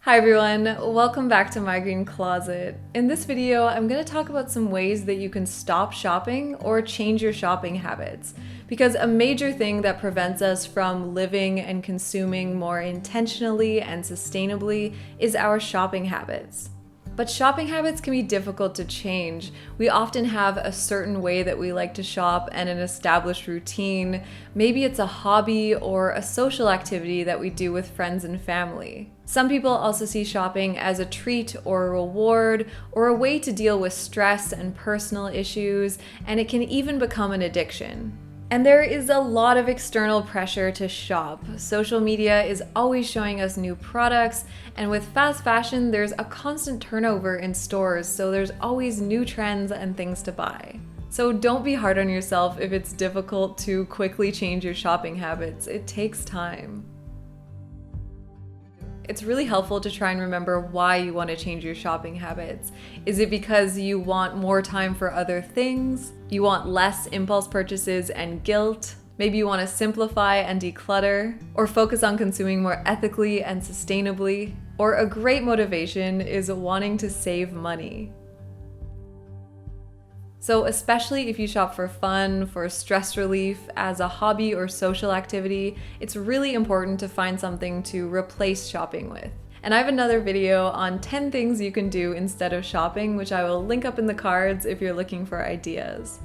Hi everyone, welcome back to My Green Closet. In this video, I'm going to talk about some ways that you can stop shopping or change your shopping habits. Because a major thing that prevents us from living and consuming more intentionally and sustainably is our shopping habits. But shopping habits can be difficult to change. We often have a certain way that we like to shop and an established routine. Maybe it's a hobby or a social activity that we do with friends and family. Some people also see shopping as a treat or a reward or a way to deal with stress and personal issues, and it can even become an addiction. And there is a lot of external pressure to shop. Social media is always showing us new products, and with fast fashion, there's a constant turnover in stores, so there's always new trends and things to buy. So don't be hard on yourself if it's difficult to quickly change your shopping habits. It takes time. It's really helpful to try and remember why you want to change your shopping habits. Is it because you want more time for other things? You want less impulse purchases and guilt? Maybe you want to simplify and declutter, or focus on consuming more ethically and sustainably? Or a great motivation is wanting to save money. So especially if you shop for fun, for stress relief, as a hobby or social activity, it's really important to find something to replace shopping with. And I have another video on 10 things you can do instead of shopping, which I will link up in the cards if you're looking for ideas.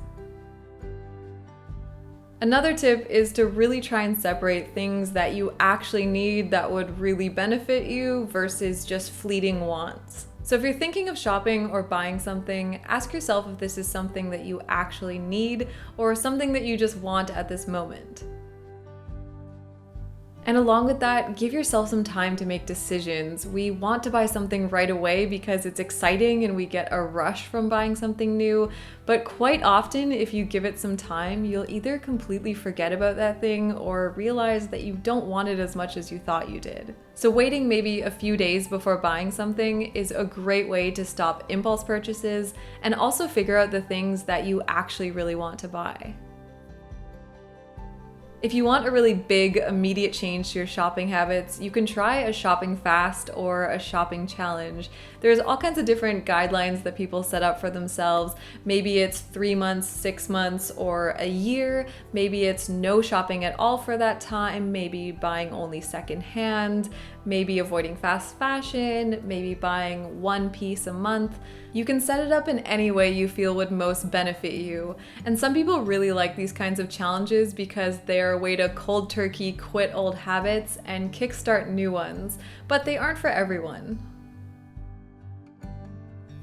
Another tip is to really try and separate things that you actually need that would really benefit you versus just fleeting wants. So if you're thinking of shopping or buying something, ask yourself if this is something that you actually need or something that you just want at this moment. And along with that, give yourself some time to make decisions. We want to buy something right away because it's exciting and we get a rush from buying something new, but quite often if you give it some time, you'll either completely forget about that thing or realize that you don't want it as much as you thought you did. So waiting maybe a few days before buying something is a great way to stop impulse purchases and also figure out the things that you actually really want to buy. If you want a really big, immediate change to your shopping habits, you can try a shopping fast or a shopping challenge. There's all kinds of different guidelines that people set up for themselves. Maybe it's 3 months, 6 months, or a year. Maybe it's no shopping at all for that time. Maybe buying only secondhand. Maybe avoiding fast fashion. Maybe buying one piece a month. You can set it up in any way you feel would most benefit you. And some people really like these kinds of challenges because they're a way to cold turkey quit old habits and kickstart new ones, but they aren't for everyone.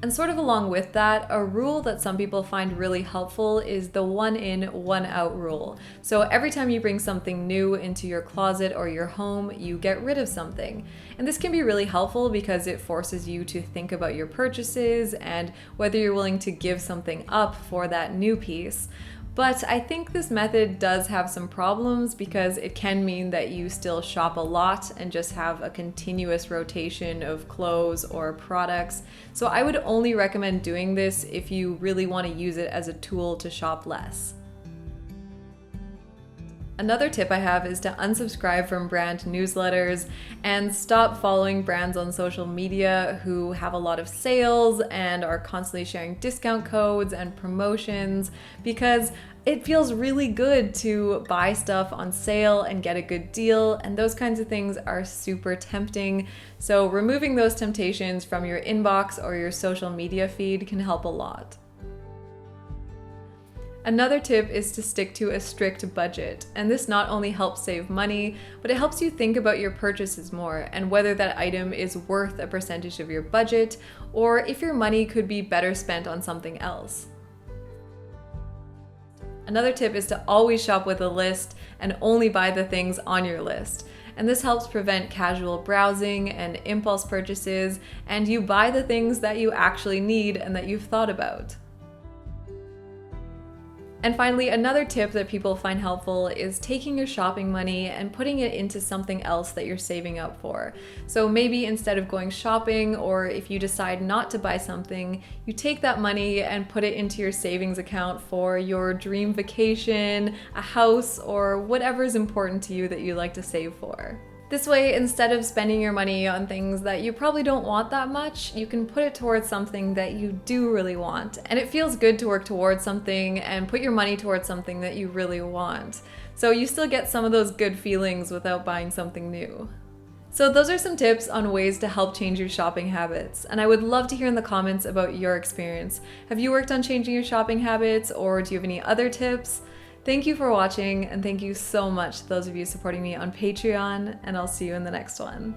And sort of along with that, a rule that some people find really helpful is the one in, one out rule. So every time you bring something new into your closet or your home, you get rid of something. And this can be really helpful because it forces you to think about your purchases and whether you're willing to give something up for that new piece. But I think this method does have some problems because it can mean that you still shop a lot and just have a continuous rotation of clothes or products. So I would only recommend doing this if you really want to use it as a tool to shop less. Another tip I have is to unsubscribe from brand newsletters and stop following brands on social media who have a lot of sales and are constantly sharing discount codes and promotions, because it feels really good to buy stuff on sale and get a good deal, and those kinds of things are super tempting. So removing those temptations from your inbox or your social media feed can help a lot. Another tip is to stick to a strict budget, and this not only helps save money, but it helps you think about your purchases more and whether that item is worth a percentage of your budget or if your money could be better spent on something else. Another tip is to always shop with a list and only buy the things on your list. And this helps prevent casual browsing and impulse purchases, and you buy the things that you actually need and that you've thought about. And finally, another tip that people find helpful is taking your shopping money and putting it into something else that you're saving up for. So maybe instead of going shopping, or if you decide not to buy something, you take that money and put it into your savings account for your dream vacation, a house, or whatever is important to you that you like to save for. This way, instead of spending your money on things that you probably don't want that much, you can put it towards something that you do really want. And it feels good to work towards something and put your money towards something that you really want. So you still get some of those good feelings without buying something new. So those are some tips on ways to help change your shopping habits, and I would love to hear in the comments about your experience. Have you worked on changing your shopping habits, or do you have any other tips? Thank you for watching, and thank you so much to those of you supporting me on Patreon, and I'll see you in the next one.